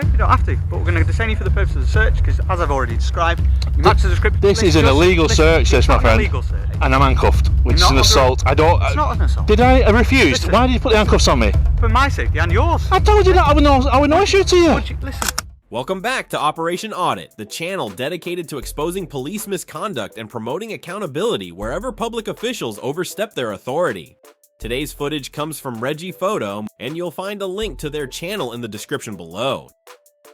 You don't have to, but we're going to detain you for the purpose of the search because, as I've already described, you match the description. This is an illegal search, this, my friend. Illegal search. And I'm handcuffed, which is an assault. I don't. It's not an assault. Did I refuse? Why did you put the handcuffs on me? For my safety and yours. I told you that I would no issue to you. Listen. Welcome back to Operation Audit, the channel dedicated to exposing police misconduct and promoting accountability wherever public officials overstep their authority. Today's footage comes from Reggie Photo, and you'll find a link to their channel in the description below.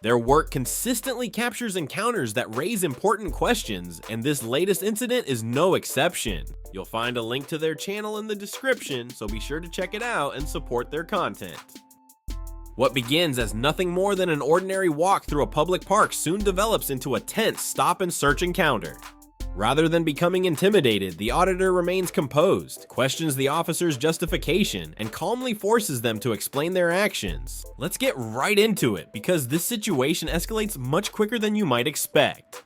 Their work consistently captures encounters that raise important questions, and this latest incident is no exception. You'll find a link to their channel in the description, so be sure to check it out and support their content. What begins as nothing more than an ordinary walk through a public park soon develops into a tense stop and search encounter. Rather than becoming intimidated, the auditor remains composed, questions the officer's justification, and calmly forces them to explain their actions. Let's get right into it, because this situation escalates much quicker than you might expect.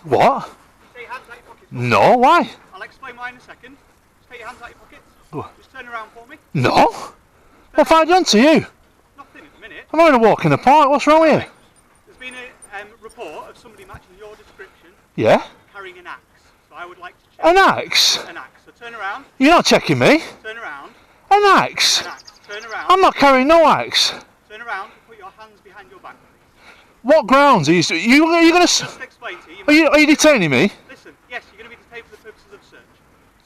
What? Take your hands out your pockets. No, why? I'll explain why in a second. Just take your hands out your pockets. What? Just turn around for me. No? What have I done to you? Nothing at the minute. I'm having a walk in the park. What's wrong with you? There's been a report of somebody matching your description Yeah? carrying an axe. So I would like to check. An axe? An axe. So turn around. You're not checking me. Turn around. An axe? An axe. Turn around. I'm not carrying no axe. Turn around and put your hands behind your back. What grounds are you going to? Just explain to you. Are you detaining me? Listen, yes, you're going to be detained for the purposes of search.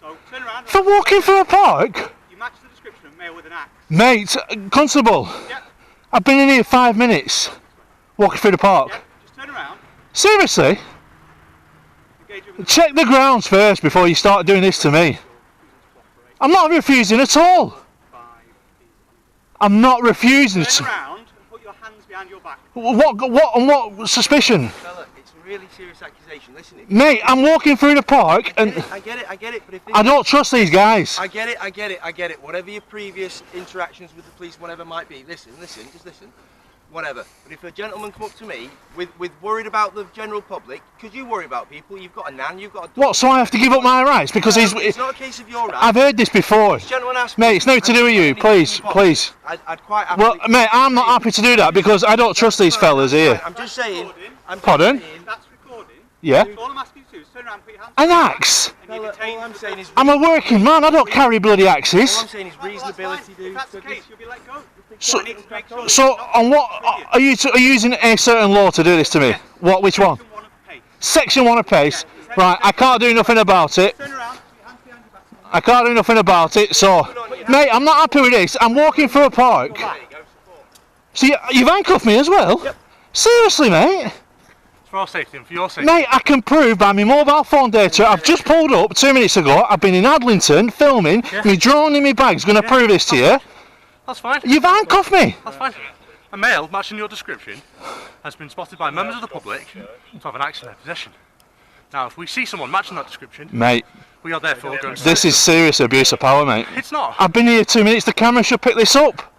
So turn around. For walking through a park? You match the description of male with an axe. Mate, constable, Yep. I've been in here 5 minutes. Walking through the park. Yep. Just turn around. Seriously? Engage with the Check the grounds first before you start doing this to me. I'm not refusing at all. 5 feet. I'm not refusing. Turn around and put your hands behind your back. What suspicion? Fella, it's a really serious accusation. Listen, Mate, I'm walking through the park and I get it, but if I don't trust these guys. I get it. Whatever your previous interactions with the police, whatever might be, just listen. Whatever. But if a gentleman come up to me with worried about the general public, because you worry about people, you've got a nan, you've got a What, so I have to give up my rights because it's not a case of your rights. I've heard this before. This gentleman asked Mate, me, it's nothing to do with you, please. I'd quite happily... Well, mate, I'm not happy to do that because I don't trust these fellas here. I'm just saying... Pardon? That's recording. Yeah? All I'm asking you to do is turn around and put your hands An behind your back, axe? and you're Fella, detained all I'm for saying the- is... I'm a working man, I don't carry bloody All axes. I'm saying is Well, that's reasonability, fine. dude. If that's the case, you'll be let go. So- I need to make sure So, on what, are you using a certain law to do this to me? What, which one? Section 1 of the page. Section 1 of pace. Right, I can't do nothing about it. Turn around, put your hands behind your back. I can't do nothing about it, so... Mate, I'm not happy with this. I'm walking through a park. So you've handcuffed me as well? Yep. Seriously, mate? For our safety and for your safety. Mate, I can prove by my mobile phone data. I've just pulled up 2 minutes ago. I've been in Adlington filming. My drone in my bag's going to prove this to you. That's fine. You've handcuffed me. That's fine. A male matching your description has been spotted by members of the public to have an axe in their possession. Now, if we see someone matching that description, Mate, we are therefore going to... this is serious abuse of power, mate. It's not. I've been here 2 minutes. The camera should pick this up.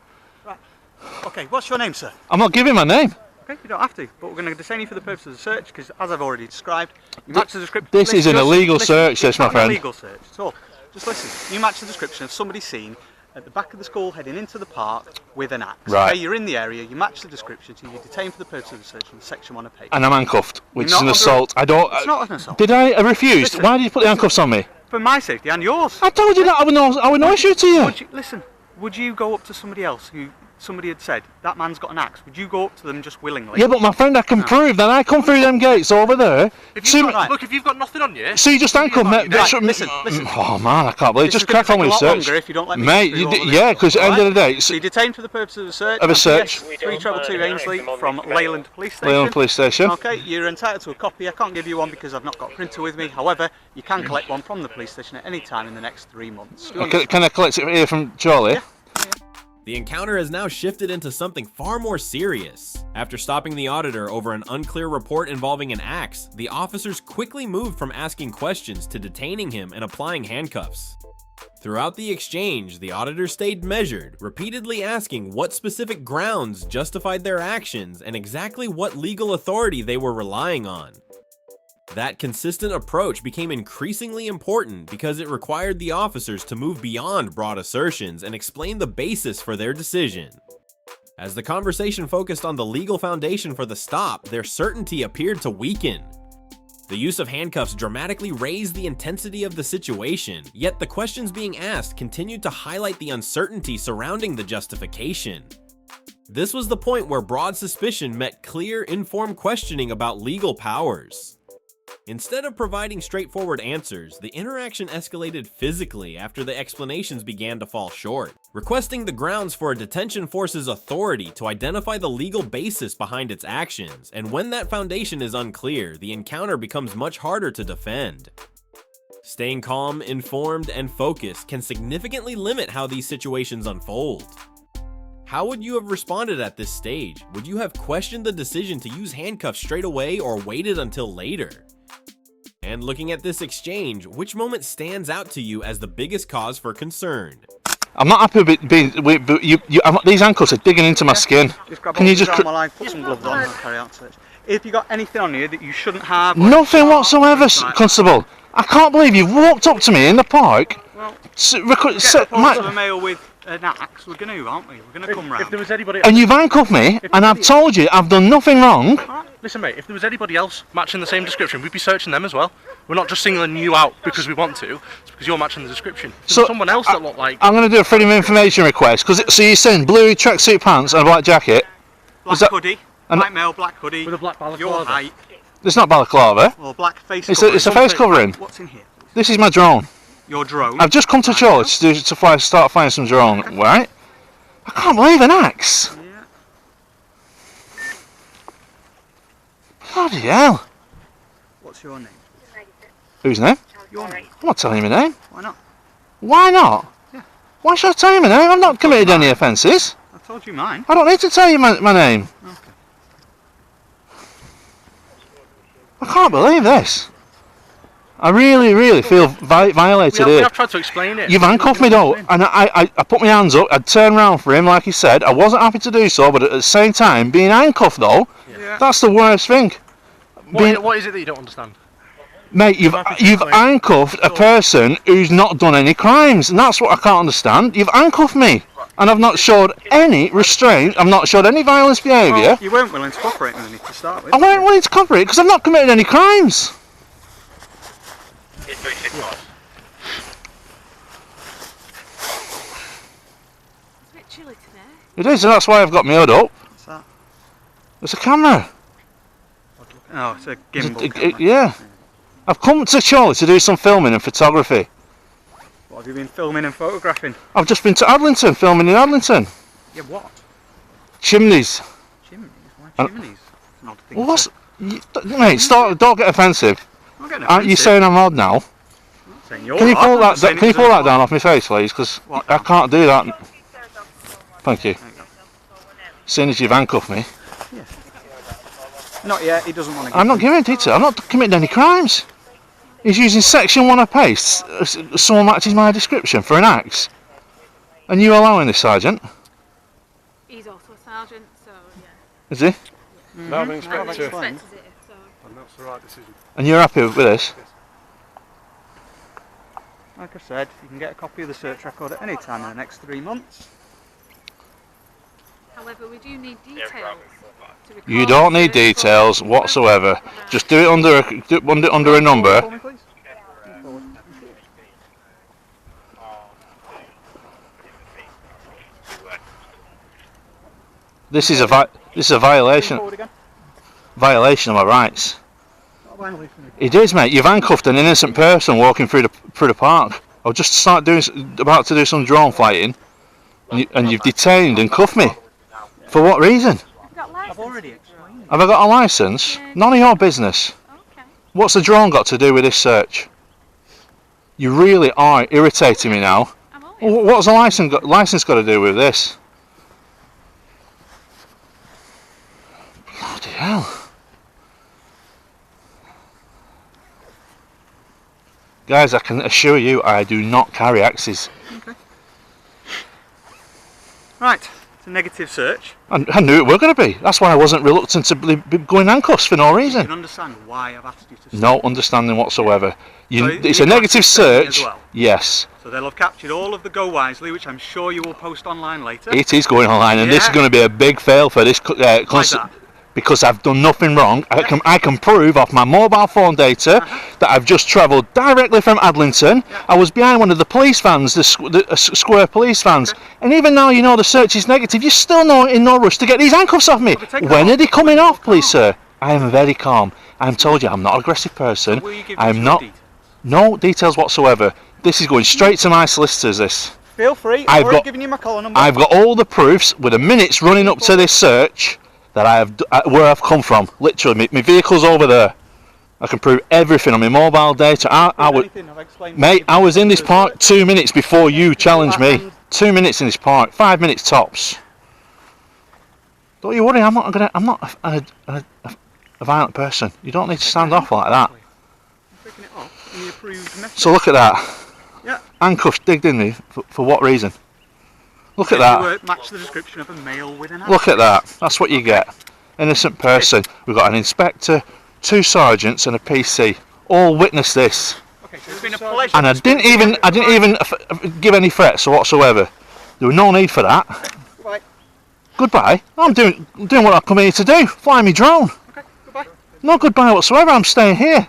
Okay, what's your name, sir? I'm not giving my name. Okay, you don't have to, but we're going to detain you for the purpose of the search because, as I've already described, you match the description. This is an illegal search, this, my friend. It's not an illegal search at all. Just listen. You match the description of somebody seen at the back of the school heading into the park with an axe. Right. Okay, you're in the area. You match the description, so you're detained for the purpose of the search in Section 1 of page. And I'm handcuffed, which is You're an not assault. I don't... It's not an assault. Did I refuse? Listen, Why did you put the handcuffs on me? For my safety and yours. I told you that I would no issue to you. Listen, would you go up to somebody else who somebody had said that man's got an axe? Would you go up to them just willingly? Yeah, but my friend, I can prove that I come through them gates over there. If you've got, look, if you've got nothing on you. So you just handcuffed me. Right, listen. Oh man, I can't believe it. This Just is gonna crack on take with a the lot search. longer if you don't let me Mate, get through all of yeah, this. because at the end of the day, So you're detained for the purpose of the search. Of a search. 322 Ainsley from Leyland Police Station. Leyland Police Station. Okay, you're entitled to a copy. I can't give you one because I've not got a printer with me. However, you can collect one from the police station at any time in the next 3 months. Do you understand? Can I collect it here from Charlie? Yeah. The encounter has now shifted into something far more serious. After stopping the auditor over an unclear report involving an axe, the officers quickly moved from asking questions to detaining him and applying handcuffs. Throughout the exchange, the auditor stayed measured, repeatedly asking what specific grounds justified their actions and exactly what legal authority they were relying on. That consistent approach became increasingly important because it required the officers to move beyond broad assertions and explain the basis for their decision. As the conversation focused on the legal foundation for the stop, their certainty appeared to weaken. The use of handcuffs dramatically raised the intensity of the situation, yet the questions being asked continued to highlight the uncertainty surrounding the justification. This was the point where broad suspicion met clear, informed questioning about legal powers. Instead of providing straightforward answers, the interaction escalated physically after the explanations began to fall short, requesting the grounds for a detention force's authority to identify the legal basis behind its actions, and when that foundation is unclear, the encounter becomes much harder to defend. Staying calm, informed, and focused can significantly limit how these situations unfold. How would you have responded at this stage? Would you have questioned the decision to use handcuffs straight away or waited until later? And looking at this exchange, which moment stands out to you as the biggest cause for concern? I'm not happy with these handcuffs are digging into my skin. Can you just my line, put some gloves on and carry out search. If you got anything on you that you shouldn't have... Nothing whatsoever, Constable. I can't believe you walked up to me in the park. Well, my male with an axe, we're going to, aren't we? We're going to come round. If there was anybody, and you've handcuffed me, and I've told you I've done nothing wrong. Listen, mate, if there was anybody else matching the same description, we'd be searching them as well. We're not just singling you out because we want to, it's because you're matching the description. So someone else that looked like... I'm going to do a freedom of information request, so you're saying blue tracksuit pants and a black jacket? Black hoodie, white male, black hoodie, with a black balaclava. Your height. It's not balaclava. Or black face covering. It's a face covering. What's in here? This is my drone. Your drone? I've just come to church to start flying some drone, right? I can't believe an axe. Yeah. Bloody hell. What's your name? Whose name? Your name. I'm not telling you my name. Why not? Why not? Yeah. Why should I tell you my name? I've not committed any offences. I told you mine. I don't need to tell you my name. Okay. I can't believe this. I really feel violated We here. have tried to explain it. You've handcuffed me though, and I put my hands up, I'd turn round for him like he said. I wasn't happy to do so, but at the same time, being handcuffed though, Yeah. that's the worst thing. What is it that you don't understand? Mate, you've handcuffed a person who's not done any crimes, and that's what I can't understand. You've handcuffed me, and I've not showed any restraint, I've not showed any violence behaviour. Well, you weren't willing to cooperate with me to start with. I weren't willing to cooperate because I've not committed any crimes. It's very simple. It's a bit chilly today. It is, and that's why I've got my hood up. What's that? It's a camera. Oh, it's a gimbal It's camera. yeah. I've come to Chorley to do some filming and photography. What have you been filming and photographing? I've just been to Adlington, filming in Adlington. Yeah, what? Chimneys. Chimneys? Why chimneys? It's an odd thing Well, what's... to- Mate, don't get offensive. I'm getting Aren't you offensive. saying I'm odd now? I'm not saying you're Can you odd, pull I'm that? just saying Can you it pull was that odd. down off my face, please? Because What I down? can't do that. Thank you. There you go. Seeing as you've handcuffed me, Not yet, he doesn't want to I'm not giving detail. I'm not committing any crimes. He's using section 1 of PACE. Someone matches my description for an axe. And you allowing this, Sergeant? He's also a sergeant, so yeah. Is he? No, I'm an He inspector. expected it, so. And that's the right decision. And you're happy with this? Like I said, you can get a copy of the search record at any time in the next 3 months. However, we do need details. To record You don't need the search details report. whatsoever. Just do it under a number. For me, please. Forward. This is a violation Forward again. of my rights. Not a violation. It is, mate. You've handcuffed an innocent person walking through the park. I'll just about to do some drone fighting, and you've detained and cuffed me. For what reason? You've got license. I've already explained. Have I got a licence? None of your business. Okay. What's the drone got to do with this search? You really are irritating me now. I'm only What's the license got to do with this? Bloody hell. Guys, I can assure you I do not carry axes. Right, It's a negative search. I knew it were going to be. That's why I wasn't reluctant to be going handcuffs for no You reason. can understand why I've asked you to stop. No understanding whatsoever. So It's you a negative class it as search. well? Yes. So they'll have captured all of the Go Wisely, which I'm sure you will post online later. It is going online, and this is Yeah. going to be a big fail for this Why is that? because I've done nothing wrong. I can prove off my mobile phone data that I've just travelled directly from Adlington. I was behind one of the police vans, the square police vans, and even now you know the search is negative. You're still in no rush to get these handcuffs off me. When are they coming off, please, sir? I am very calm. I'm told you I'm not an aggressive person. Will you give I'm us your not. details? No details whatsoever. This is going straight to my solicitors. This. Feel free. I've I've already got- given you my collar number. I've got all the proofs with the minutes running up to this search that I have where I've come from. Literally, my vehicle's over there. I can prove everything on my mobile data. Mate, I was in this park 2 minutes before you challenged me. 2 minutes in this park, 5 minutes tops. Don't you worry, I'm not a violent person. You don't need to stand off like that. Picking it up in the approved method. So look at that. Yeah. Handcuffs digged in me for what reason? Look at You that. match the description of a male with an Look at that. That's what you get. Innocent person. We've got an inspector, 2 sergeants, and a PC. All witness this. Okay, so it's been a pleasure. And I didn't even give any threats whatsoever. There was no need for that. Goodbye. Goodbye. I'm doing what I come here to do. Fly me drone. Okay, goodbye. No goodbye whatsoever. I'm staying here.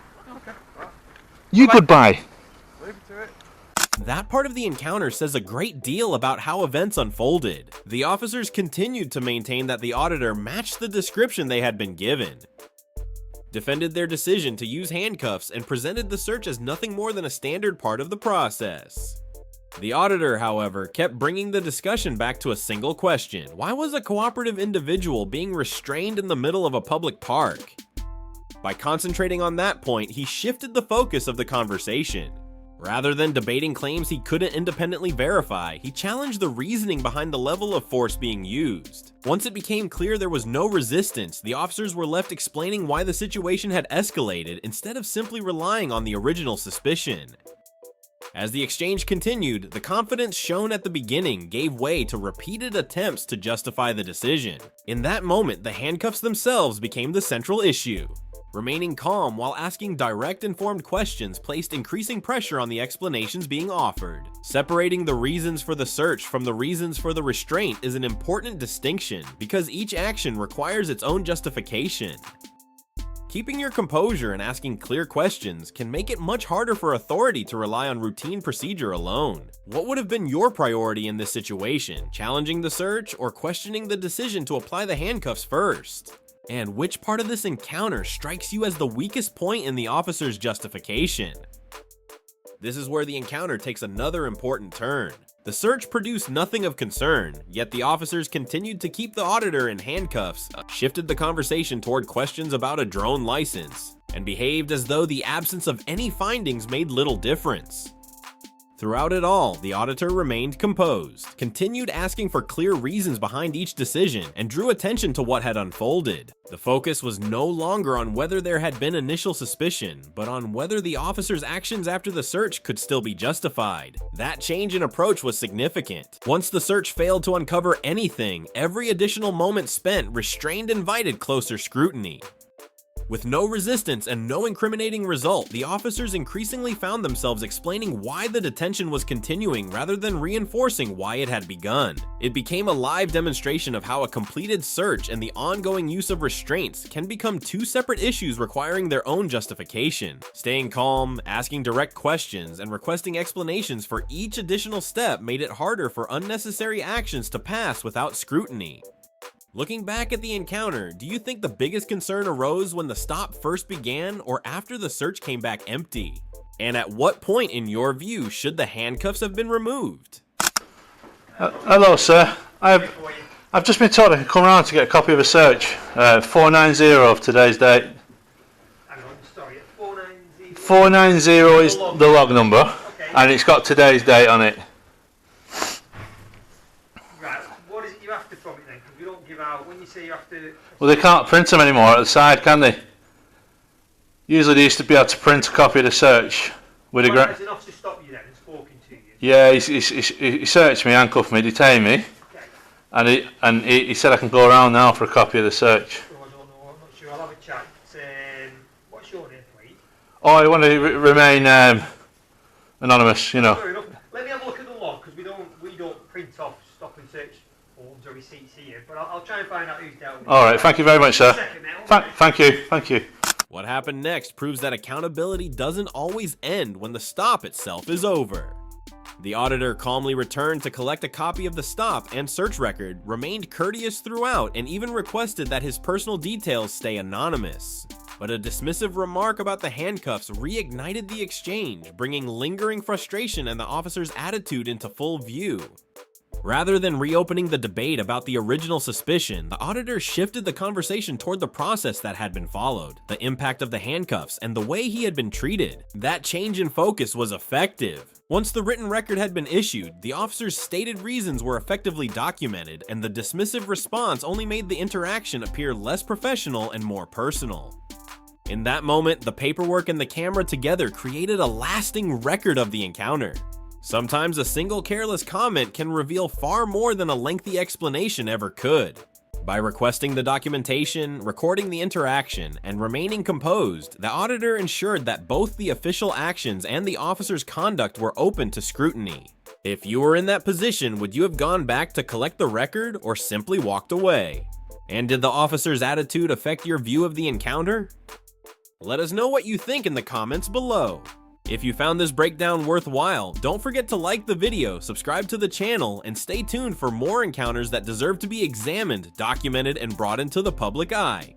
You goodbye. That part of the encounter says a great deal about how events unfolded. The officers continued to maintain that the auditor matched the description they had been given, defended their decision to use handcuffs, and presented the search as nothing more than a standard part of the process. The auditor, however, kept bringing the discussion back to a single question: why was a cooperative individual being restrained in the middle of a public park? By concentrating on that point, he shifted the focus of the conversation. Rather than debating claims he couldn't independently verify, he challenged the reasoning behind the level of force being used. Once it became clear there was no resistance, the officers were left explaining why the situation had escalated instead of simply relying on the original suspicion. As the exchange continued, the confidence shown at the beginning gave way to repeated attempts to justify the decision. In that moment, the handcuffs themselves became the central issue. Remaining calm while asking direct, informed questions placed increasing pressure on the explanations being offered. Separating the reasons for the search from the reasons for the restraint is an important distinction, because each action requires its own justification. Keeping your composure and asking clear questions can make it much harder for authority to rely on routine procedure alone. What would have been your priority in this situation? Challenging the search or questioning the decision to apply the handcuffs first? And which part of this encounter strikes you as the weakest point in the officer's justification? This is where the encounter takes another important turn. The search produced nothing of concern, yet the officers continued to keep the auditor in handcuffs, shifted the conversation toward questions about a drone license, and behaved as though the absence of any findings made little difference. Throughout it all, the auditor remained composed, continued asking for clear reasons behind each decision, and drew attention to what had unfolded. The focus was no longer on whether there had been initial suspicion, but on whether the officer's actions after the search could still be justified. That change in approach was significant. Once the search failed to uncover anything, every additional moment spent restrained invited closer scrutiny. With no resistance and no incriminating result, the officers increasingly found themselves explaining why the detention was continuing rather than reinforcing why it had begun. It became a live demonstration of how a completed search and the ongoing use of restraints can become 2 separate issues requiring their own justification. Staying calm, asking direct questions, and requesting explanations for each additional step made it harder for unnecessary actions to pass without scrutiny. Looking back at the encounter, do you think the biggest concern arose when the stop first began or after the search came back empty? And at what point, in your view, should the handcuffs have been removed? Hello, sir. I've just been told I can come around to get a copy of a search. 490 of today's date. Hang on, sorry, 490. 490 is the log number, and it's got today's date on it. Right, what is it you have to from it then? Because we don't give out, when you say you have to... Well, they can't print them anymore at the side, can they? Usually they used to be able to print a copy of the search with a Well, has an officer stopped you then and spoken to you? Yeah, he searched me, handcuffed me, detained me, Okay. And he said I can go around now for a copy of the search. Oh, I don't know, I'm not sure. I'll have a chat. What's your name, please? Oh, I want to remain anonymous, you know. Fair enough. Let me have a look at the log, because we don't print off stop and search forms or receipts here, but I'll try and find out who's dealt with it. Alright, thank you very much, sir. Second, mate. Thank you. What happened next proves that accountability doesn't always end when the stop itself is over. The auditor calmly returned to collect a copy of the stop and search record, remained courteous throughout, and even requested that his personal details stay anonymous. But a dismissive remark about the handcuffs reignited the exchange, bringing lingering frustration and the officer's attitude into full view. Rather than reopening the debate about the original suspicion, the auditor shifted the conversation toward the process that had been followed, the impact of the handcuffs, and the way he had been treated. That change in focus was effective. Once the written record had been issued, the officer's stated reasons were effectively documented, and the dismissive response only made the interaction appear less professional and more personal. In that moment, the paperwork and the camera together created a lasting record of the encounter. Sometimes a single careless comment can reveal far more than a lengthy explanation ever could. By requesting the documentation, recording the interaction, and remaining composed, the auditor ensured that both the official actions and the officer's conduct were open to scrutiny. If you were in that position, would you have gone back to collect the record or simply walked away? And did the officer's attitude affect your view of the encounter? Let us know what you think in the comments below. If you found this breakdown worthwhile, don't forget to like the video, subscribe to the channel, and stay tuned for more encounters that deserve to be examined, documented, and brought into the public eye.